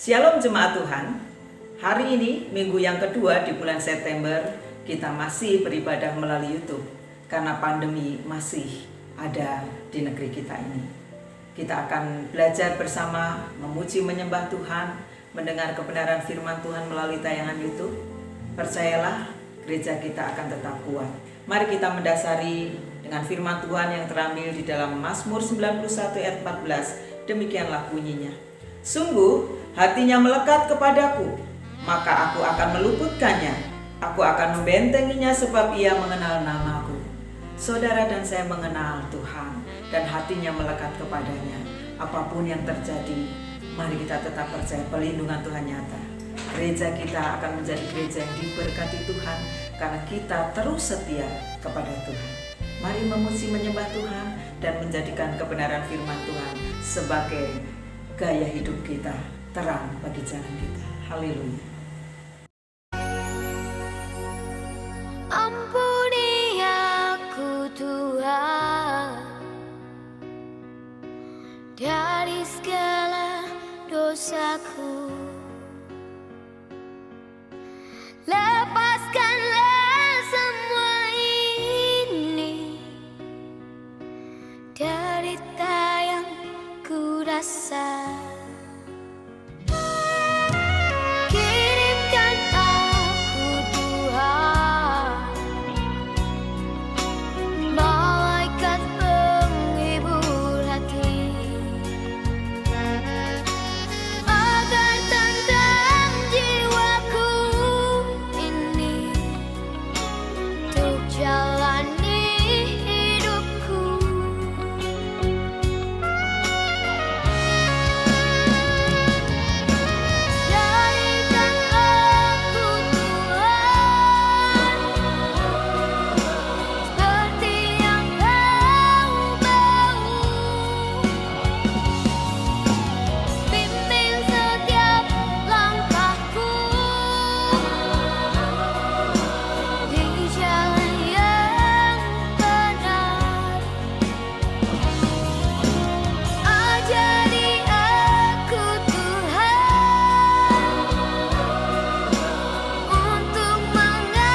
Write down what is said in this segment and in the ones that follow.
Shalom jemaat Tuhan. Hari ini minggu yang kedua di bulan September, kita masih beribadah melalui YouTube karena pandemi masih ada di negeri kita ini. Kita akan belajar bersama, memuji menyembah Tuhan, mendengar kebenaran firman Tuhan melalui tayangan YouTube. Percayalah, gereja kita akan tetap kuat. Mari kita mendasari dengan firman Tuhan yang terambil di dalam Mazmur 91 ayat 14. Demikianlah bunyinya. Sungguh hatinya melekat kepadaku, maka aku akan meluputkannya. Aku akan membentenginya sebab ia mengenal namaku. Saudara dan saya mengenal Tuhan dan hatinya melekat kepadanya. Apapun yang terjadi, mari kita tetap percaya pelindungan Tuhan nyata. Gereja kita akan menjadi gereja yang diberkati Tuhan karena kita terus setia kepada Tuhan. Mari memuji menyembah Tuhan dan menjadikan kebenaran firman Tuhan sebagai gaya hidup kita, terang bagi jalan kita. Haleluya. Ampuni aku Tuhan dari segala dosaku. Lepaskanlah semua ini, derita yang ku rasa. Kirimkan aku Tuhan, malaikat penghibur hati, agar tentang jiwaku ini untuk jalani hidupku. Jadikan aku Tuhan seperti yang Kau mau. Bimbing setiap langkahku di jalan yang benar. Ajari aku Tuhan untuk mengasihi.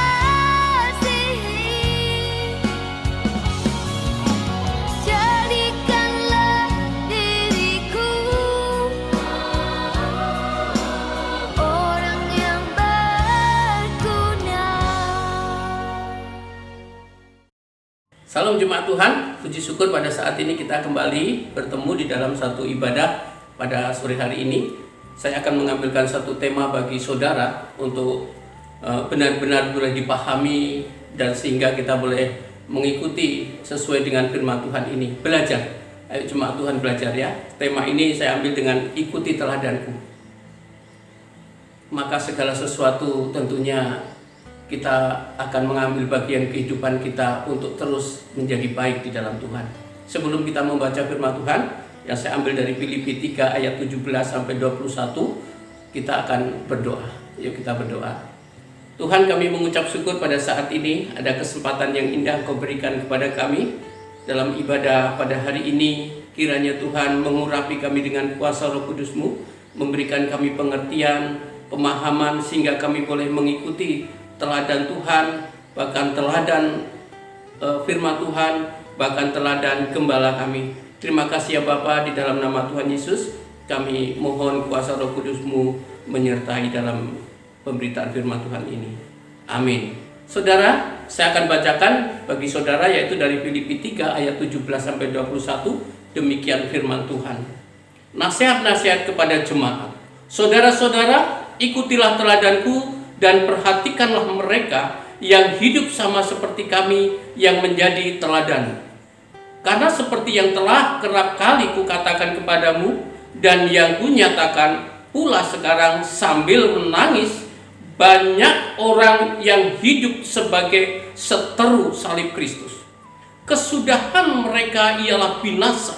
Jadikanlah diriku orang yang berguna. Salam jemaat Tuhan, puji syukur pada saat ini kita kembali bertemu di dalam satu ibadah pada sore hari ini. Saya akan mengambilkan satu tema bagi saudara untuk benar-benar boleh dipahami dan sehingga kita boleh mengikuti sesuai dengan firman Tuhan ini. Belajar, ayo jemaat Tuhan belajar ya. Tema ini saya ambil dengan ikuti teladanku. Maka segala sesuatu tentunya kita akan mengambil bagian kehidupan kita untuk terus menjadi baik di dalam Tuhan. Sebelum kita membaca firman Tuhan yang saya ambil dari Filipi 3 ayat 17 sampai 21, kita akan berdoa. Yuk kita berdoa. Tuhan, kami mengucap syukur pada saat ini ada kesempatan yang indah Kau berikan kepada kami dalam ibadah pada hari ini. Kiranya Tuhan mengurapi kami dengan kuasa Roh Kudus-Mu, memberikan kami pengertian, pemahaman sehingga kami boleh mengikuti teladan Tuhan, bahkan teladan firman Tuhan, bahkan teladan gembala kami. Terima kasih ya Bapa, di dalam nama Tuhan Yesus kami mohon kuasa Roh Kudus-Mu menyertai dalam pemberitaan firman Tuhan ini. Amin. Saudara, saya akan bacakan bagi saudara yaitu dari Filipi 3 ayat 17 sampai 21. Demikian firman Tuhan. Nasihat-nasihat kepada jemaat. Saudara-saudara, ikutilah teladanku dan perhatikanlah mereka yang hidup sama seperti kami yang menjadi teladan. Karena seperti yang telah kerap kali kukatakan kepadamu dan yang kunyatakan pula sekarang sambil menangis, banyak orang yang hidup sebagai seteru salib Kristus. Kesudahan mereka ialah binasa.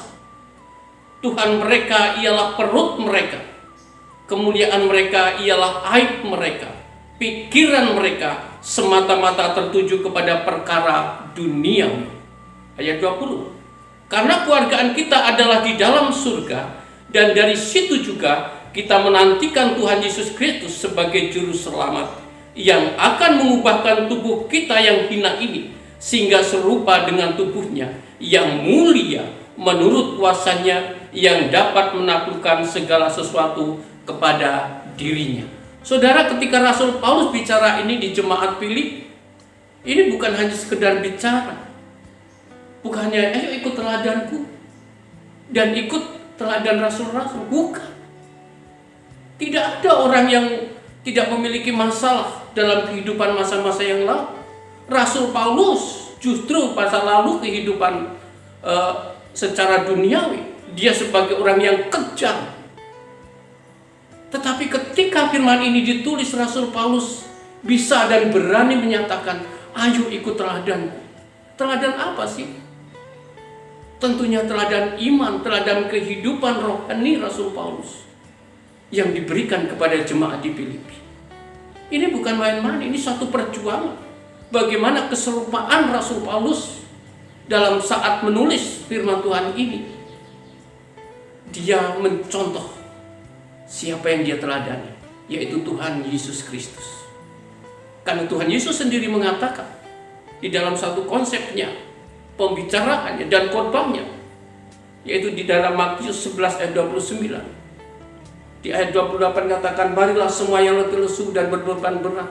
Tuhan mereka ialah perut mereka. Kemuliaan mereka ialah aib mereka. Pikiran mereka semata-mata tertuju kepada perkara duniawi. Ayat 20. Karena keluargaan kita adalah di dalam surga, dan dari situ juga kita menantikan Tuhan Yesus Kristus sebagai juru selamat yang akan mengubahkan tubuh kita yang hina ini sehingga serupa dengan tubuhnya yang mulia menurut kuasanya yang dapat menaklukkan segala sesuatu kepada dirinya. Saudara, ketika Rasul Paulus bicara ini di jemaat Filipi, ini bukan hanya sekedar bicara, bukan hanya ayo ikut teladanku dan ikut teladan rasul-rasul, bukan. Tidak ada orang yang tidak memiliki masalah dalam kehidupan masa-masa yang lalu. Rasul Paulus justru masa lalu kehidupan secara duniawi, dia sebagai orang yang kejam. Tetapi ketika firman ini ditulis, Rasul Paulus bisa dan berani menyatakan, ayo ikut teladanku. Teladan apa sih? Tentunya teladan iman, teladan kehidupan rohani Rasul Paulus yang diberikan kepada jemaat di Filipi. Ini bukan main-main, ini suatu perjuangan. Bagaimana keserupaan Rasul Paulus dalam saat menulis firman Tuhan ini. Dia mencontoh siapa yang dia teladani, yaitu Tuhan Yesus Kristus. Karena Tuhan Yesus sendiri mengatakan di dalam satu konsepnya, pembicaraannya dan khotbahnya, yaitu di dalam Matius 11 ayat 29. Di ayat 28 katakan, marilah semua yang letih lesu dan berbeban berat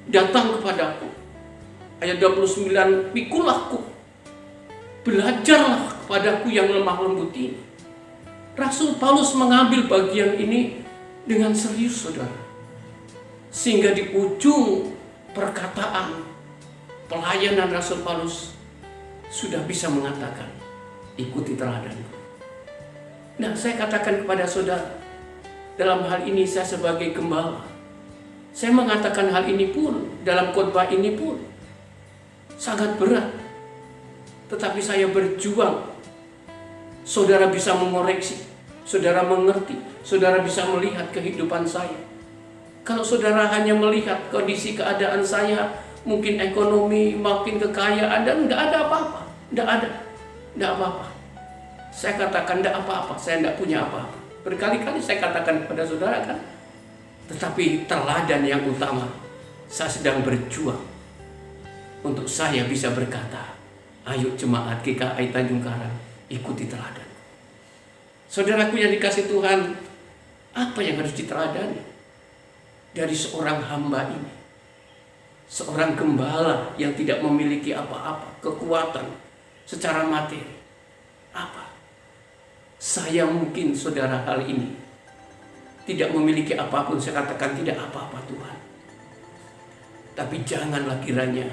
datang kepadaku. Ayat 29, pikulahku, belajarlah kepadaku yang lemah lembut ini. Rasul Paulus mengambil bagian ini dengan serius, saudara. Sehingga di ujung perkataan pelayanan Rasul Paulus sudah bisa mengatakan, ikuti teladanku. Nah, saya katakan kepada saudara, dalam hal ini saya sebagai gembala, saya mengatakan hal ini pun, dalam khotbah ini pun sangat berat. Tetapi saya berjuang. Saudara bisa mengoreksi, saudara mengerti, saudara bisa melihat kehidupan saya. Kalau saudara hanya melihat kondisi keadaan saya, mungkin ekonomi, makin kekayaan, dan nggak ada apa-apa, nggak apa-apa. Saya katakan nggak apa-apa, saya nggak punya apa-apa. Berkali-kali saya katakan kepada saudara kan. Tetapi teladan yang utama, saya sedang berjuang untuk saya bisa berkata, ayo jemaat GKI Tanjung Karang, ikuti teladan. Saudaraku yang dikasih Tuhan, apa yang harus diteladani dari seorang hamba ini? Seorang gembala yang tidak memiliki apa-apa, kekuatan secara materi. Apa? Saya mungkin, saudara, hal ini tidak memiliki apapun. Saya katakan tidak apa-apa Tuhan. Tapi janganlah kiranya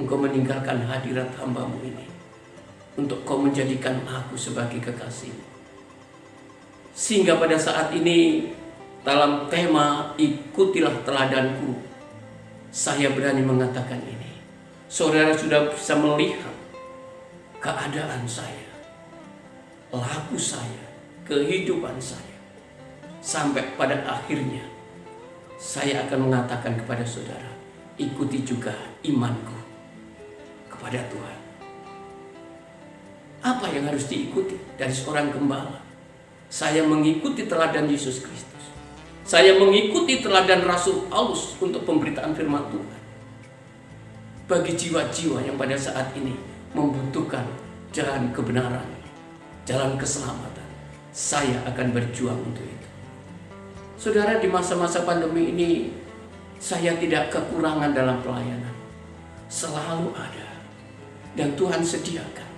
Engkau meninggalkan hadirat hamba-Mu ini untuk Kau menjadikan aku sebagai kekasih-Mu. Sehingga pada saat ini dalam tema ikutilah teladanku, saya berani mengatakan ini. Saudara sudah bisa melihat keadaan saya, laku saya, kehidupan saya. Sampai pada akhirnya saya akan mengatakan kepada saudara, ikuti juga imanku kepada Tuhan. Apa yang harus diikuti dari seorang gembala? Saya mengikuti teladan Yesus Kristus. Saya mengikuti teladan Rasul Paulus untuk pemberitaan firman Tuhan. Bagi jiwa-jiwa yang pada saat ini membutuhkan jalan kebenaran, jalan keselamatan, saya akan berjuang untuk itu. Saudara, di masa-masa pandemi ini, saya tidak kekurangan dalam pelayanan. Selalu ada. Dan Tuhan sediakan.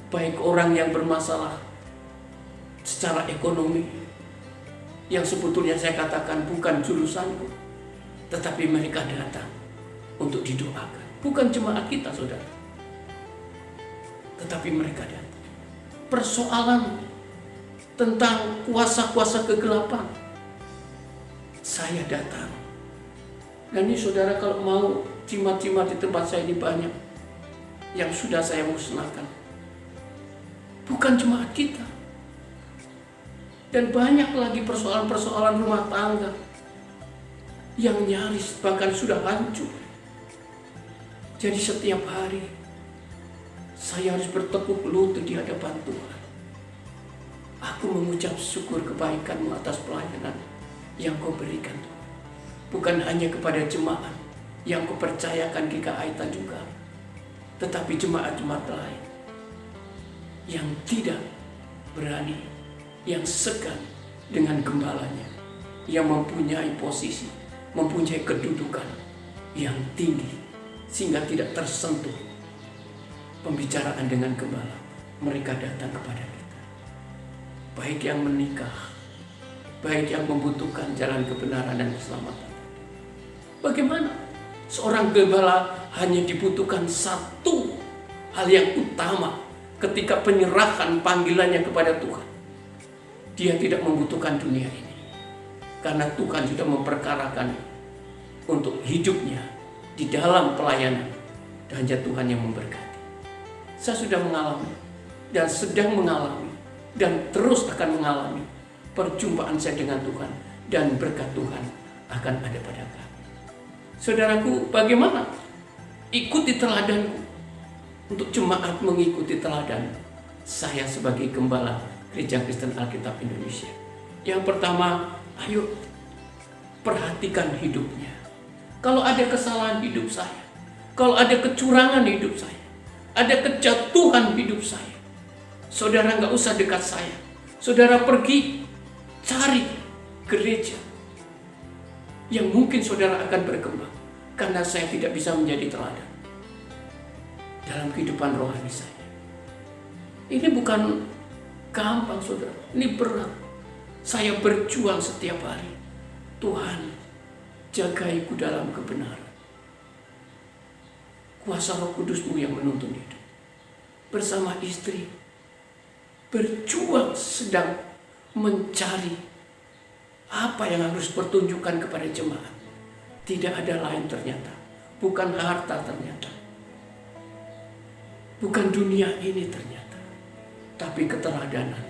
Baik orang yang bermasalah secara ekonomi, yang sebetulnya saya katakan bukan jurusanku, tetapi mereka datang untuk didoakan. Bukan jemaat kita, saudara, tetapi mereka datang. Persoalan tentang kuasa-kuasa kegelapan, saya datang. Dan ini saudara, kalau mau, jimat-jimat di tempat saya ini banyak yang sudah saya musnahkan. Bukan jemaat kita. Dan banyak lagi persoalan-persoalan rumah tangga yang nyaris bahkan sudah hancur. Jadi setiap hari saya harus bertekuk lutut di hadapan Tuhan. Aku mengucap syukur kebaikan-Mu atas pelayanan yang kau berikan Tuhan. Bukan hanya kepada jemaat yang kau percayakan GKI juga, tetapi jemaat-jemaat lain yang tidak berani, yang segan dengan gembalanya, yang mempunyai posisi, mempunyai kedudukan yang tinggi, sehingga tidak tersentuh pembicaraan dengan gembala. Mereka datang kepada kita, baik yang menikah, baik yang membutuhkan jalan kebenaran dan keselamatan. Bagaimana seorang gembala hanya dibutuhkan satu hal yang utama ketika penyerahan panggilannya kepada Tuhan? Dia tidak membutuhkan dunia ini, karena Tuhan sudah memperkarakan untuk hidupnya di dalam pelayanan, dan hanya Tuhan yang memberkati. Saya sudah mengalami dan sedang mengalami dan terus akan mengalami perjumpaan saya dengan Tuhan, dan berkat Tuhan akan ada pada kami. Saudaraku, bagaimana? Ikuti teladanku. Untuk jemaat mengikuti teladan saya sebagai gembala Gereja Kristen Alkitab Indonesia. Yang pertama, ayo perhatikan hidupnya. Kalau ada kesalahan hidup saya, kalau ada kecurangan hidup saya, ada kejatuhan hidup saya, saudara nggak usah dekat saya. Saudara pergi cari gereja yang mungkin saudara akan berkembang, karena saya tidak bisa menjadi teladan dalam kehidupan rohani saya. Ini bukan gampang, saudara. Ini berat. Saya berjuang setiap hari. Tuhan, jagaiku dalam kebenaran. Kuasa Roh Kudus-Mu yang menuntun hidup. Bersama istri, berjuang sedang mencari apa yang harus pertunjukkan kepada jemaat. Tidak ada lain ternyata. Bukan harta ternyata. Bukan dunia ini ternyata. Tapi keteladanan.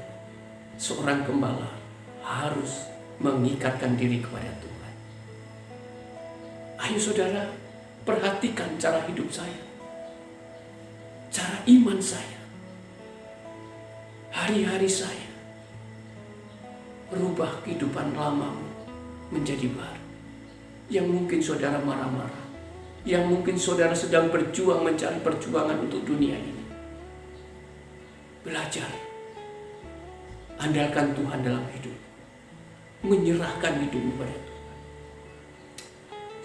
Seorang gembala harus mengikatkan diri kepada Tuhan. Ayo saudara, perhatikan cara hidup saya. Cara iman saya. Hari-hari saya. Berubah kehidupan lamamu menjadi baru. Yang mungkin saudara marah-marah, yang mungkin saudara sedang berjuang mencari perjuangan untuk dunia ini. Belajar, andalkan Tuhan dalam hidup, menyerahkan hidupmu pada Tuhan.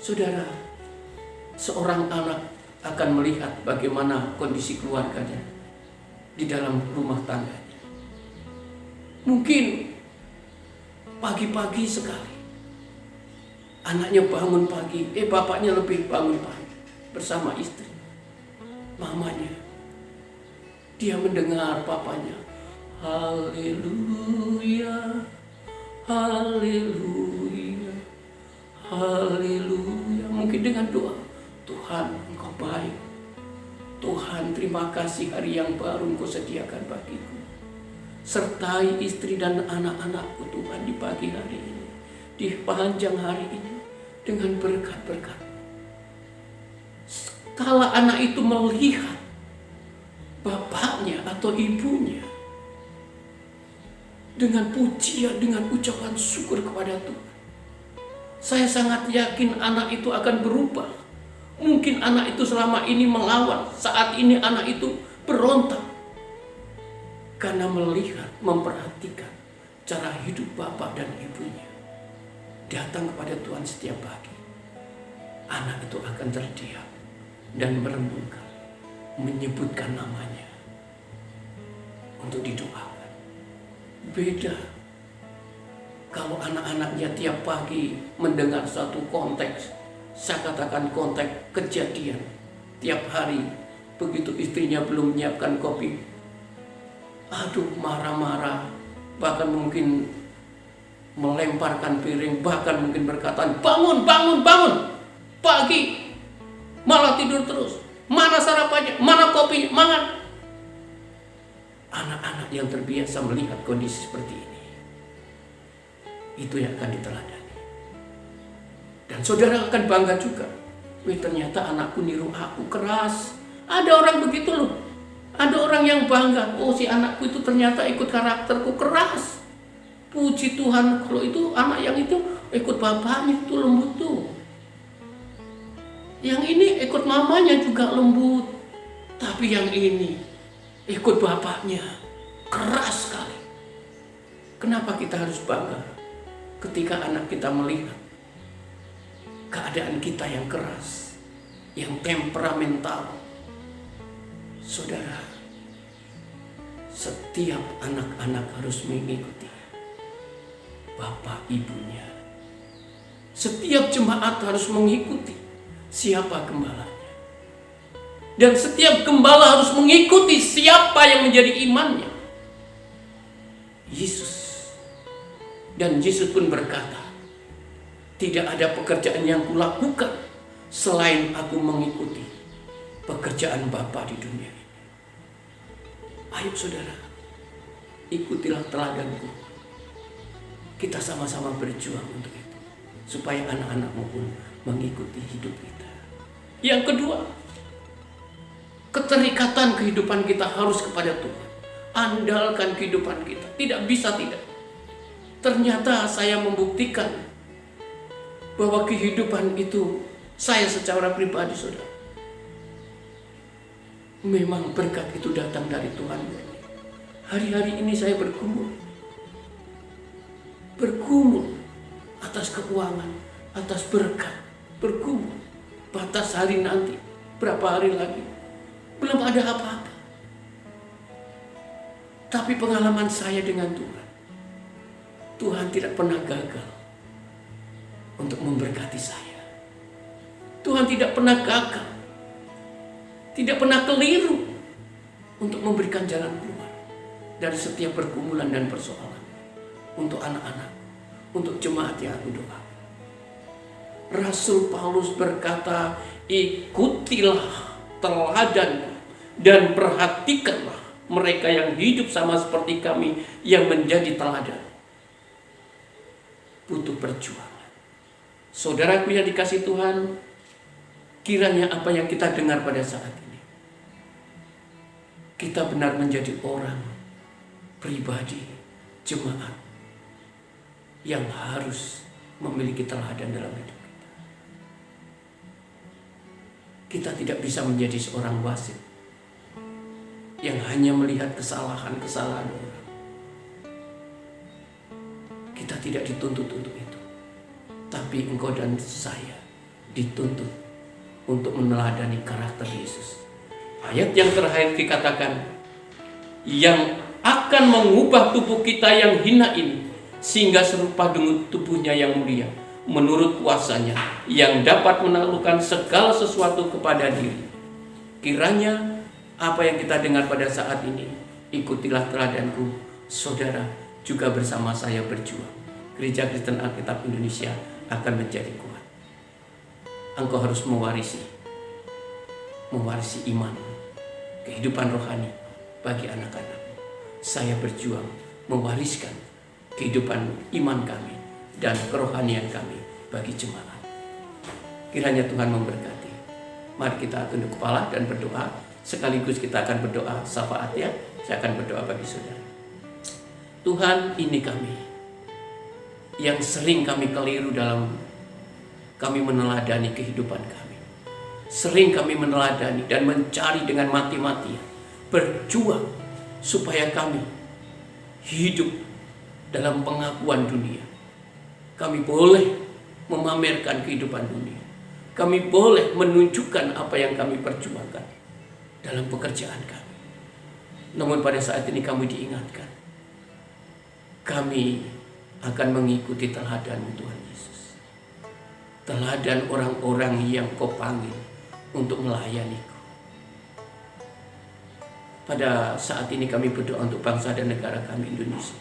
Saudara, seorang anak akan melihat bagaimana kondisi keluarganya di dalam rumah tangganya. Mungkin pagi-pagi sekali anaknya bangun pagi, bapaknya lebih bangun pagi bersama istri, mamanya. Dia mendengar papanya, haleluya, haleluya, haleluya. Mungkin dengan doa, Tuhan Engkau baik, Tuhan terima kasih hari yang baru Engkau sediakan bagiku. Sertai istri dan anak-anakku Tuhan di pagi hari ini, di panjang hari ini, dengan berkat-berkat. Kala anak itu melihat bapaknya atau ibunya dengan pujian, dengan ucapan syukur kepada Tuhan, saya sangat yakin anak itu akan berubah. Mungkin anak itu selama ini melawan, saat ini anak itu berontak. Karena melihat, memperhatikan cara hidup bapak dan ibunya. Datang kepada Tuhan setiap pagi. Anak itu akan terdiam dan merenungkan, menyebutkan namanya untuk didoakan. Beda kalau anak-anaknya tiap pagi mendengar satu konteks, saya katakan konteks kejadian. Tiap hari begitu istrinya belum menyiapkan kopi, aduh marah-marah, bahkan mungkin melemparkan piring, bahkan mungkin berkata, bangun, bangun, bangun, pagi, malah tidur terus, mana sarapannya, mana kopinya, makan. Anak-anak yang terbiasa melihat kondisi seperti ini, itu yang akan diteladani. Dan saudara akan bangga juga, ternyata anakku niru aku keras. Ada orang begitu loh. Ada orang yang bangga, oh si anakku itu ternyata ikut karakterku keras. Puji Tuhan, kalau itu anak yang itu ikut bapaknya itu lembut tuh. Yang ini ikut mamanya juga lembut. Tapi yang ini ikut bapaknya keras sekali. Kenapa kita harus bangga ketika anak kita melihat keadaan kita yang keras, yang temperamental? Saudara, setiap anak-anak harus mengikuti bapak ibunya. Setiap jemaat harus mengikuti siapa gembalanya. Dan setiap gembala harus mengikuti siapa yang menjadi imannya, Yesus. Dan Yesus pun berkata, tidak ada pekerjaan yang kulakukan selain aku mengikuti pekerjaan Bapa di dunia ini. Ayo saudara, ikutilah teladanku. Kita sama-sama berjuang untuk itu, supaya anak-anakmu pun mengikuti hidup kita. Yang kedua, keterikatan kehidupan kita harus kepada Tuhan. Andalkan kehidupan kita, tidak bisa tidak. Ternyata saya membuktikan bahwa kehidupan itu, saya secara pribadi saudara, memang berkat itu datang dari Tuhan. Hari-hari ini saya bergumul atas keuangan, atas berkat, bergumul batas hari nanti, berapa hari lagi, belum ada apa-apa. Tapi pengalaman saya dengan Tuhan tidak pernah gagal untuk memberkati saya. Tuhan tidak pernah gagal, tidak pernah keliru untuk memberikan jalan keluar dari setiap pergumulan dan persoalan untuk anak-anak, untuk jemaat yang aku doakan. Rasul Paulus berkata, ikutilah teladanku dan perhatikanlah mereka yang hidup sama seperti kami yang menjadi teladan. Butuh perjuangan. Saudaraku yang dikasih Tuhan, kiranya apa yang kita dengar pada saat ini, kita benar menjadi orang, pribadi, jemaat yang harus memiliki teladan dalam hidup kita. Kita tidak bisa menjadi seorang wasit yang hanya melihat kesalahan-kesalahan orang. Kita tidak dituntut untuk itu. Tapi engkau dan saya dituntut untuk meneladani karakter Yesus. Ayat yang terakhir dikatakan, yang akan mengubah tubuh kita yang hina ini sehingga serupa dengan tubuhnya yang mulia, menurut kuasanya yang dapat menaklukkan segala sesuatu kepada diri. Kiranya apa yang kita dengar pada saat ini, ikutilah teladanku, saudara juga bersama saya berjuang. Gereja Kristen Alkitab Indonesia akan menjadi kuat. Engkau harus mewarisi iman, kehidupan rohani bagi anak-anak. Saya berjuang mewariskan kehidupan iman kami dan kerohanian kami bagi jemaat. Kiranya Tuhan memberkati. Mari kita tunduk kepala dan berdoa. Sekaligus kita akan berdoa syafaat ya. Saya akan berdoa bagi saudara. Tuhan, ini kami yang sering kami keliru dalam kami meneladani kehidupan kami. Sering kami meneladani dan mencari dengan mati-matian, berjuang supaya kami hidup dalam pengakuan dunia. Kami boleh memamerkan kehidupan dunia. Kami boleh menunjukkan apa yang kami perjuangkan dalam pekerjaan kami. Namun pada saat ini kami diingatkan, kami akan mengikuti teladan Tuhan Yesus. Teladan orang-orang yang Kau panggil untuk melayani-Ku. Pada saat ini kami berdoa untuk bangsa dan negara kami Indonesia.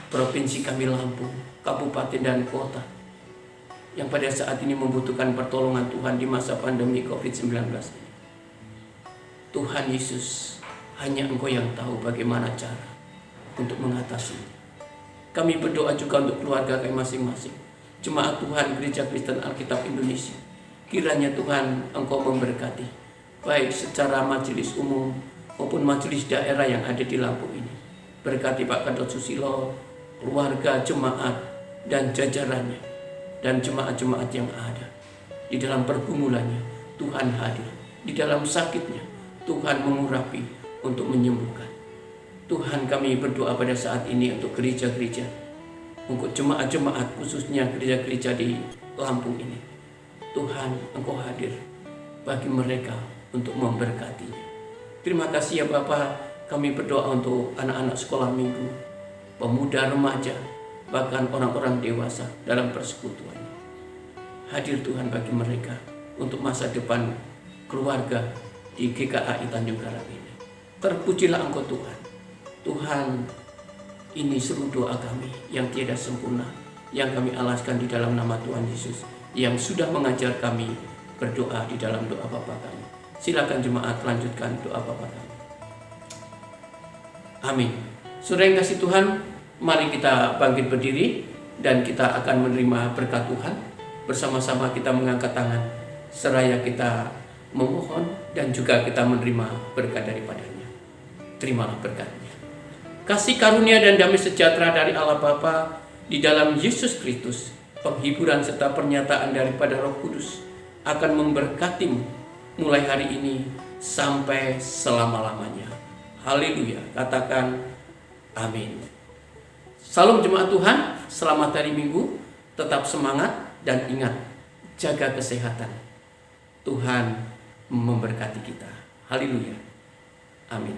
Provinsi kami Lampung, kabupaten dan kota yang pada saat ini membutuhkan pertolongan Tuhan di masa pandemi COVID-19 ini. Tuhan Yesus, hanya Engkau yang tahu bagaimana cara untuk mengatasinya. Kami berdoa juga untuk keluarga kami masing-masing, jemaat Tuhan Gereja Kristen Alkitab Indonesia. Kiranya Tuhan Engkau memberkati, baik secara majelis umum maupun majelis daerah yang ada di Lampung ini. Berkati Pak Kadot Susilo, keluarga, jemaat, dan jajarannya dan jemaat-jemaat yang ada. Di dalam pergumulannya Tuhan hadir, di dalam sakitnya Tuhan mengurapi untuk menyembuhkan. Tuhan, kami berdoa pada saat ini untuk gereja-gereja, untuk jemaat-jemaat, khususnya gereja-gereja di Lampung ini. Tuhan, Engkau hadir bagi mereka untuk memberkatinya. Terima kasih ya Bapa, kami berdoa untuk anak-anak sekolah minggu, pemuda, remaja, bahkan orang-orang dewasa dalam persekutuannya. Hadir Tuhan bagi mereka untuk masa depan keluarga di GKAI Tanjung Karang ini. Terpujilah Engkau Tuhan. Tuhan, ini seru doa kami yang tiada sempurna, yang kami alaskan di dalam nama Tuhan Yesus, yang sudah mengajar kami berdoa di dalam doa Bapa kami. Silakan jemaat lanjutkan doa Bapa kami. Amin. Saudara yang kasih Tuhan, mari kita bangkit berdiri dan kita akan menerima berkat Tuhan. Bersama-sama kita mengangkat tangan, seraya kita memohon dan juga kita menerima berkat daripadanya. Terimalah berkatnya. Kasih karunia dan damai sejahtera dari Allah Bapa di dalam Yesus Kristus, penghiburan serta pernyataan daripada Roh Kudus akan memberkatimu mulai hari ini sampai selama-lamanya. Haleluya. Katakan amin. Salam jemaat Tuhan, selamat hari Minggu, tetap semangat dan ingat, jaga kesehatan. Tuhan memberkati kita. Haleluya. Amin.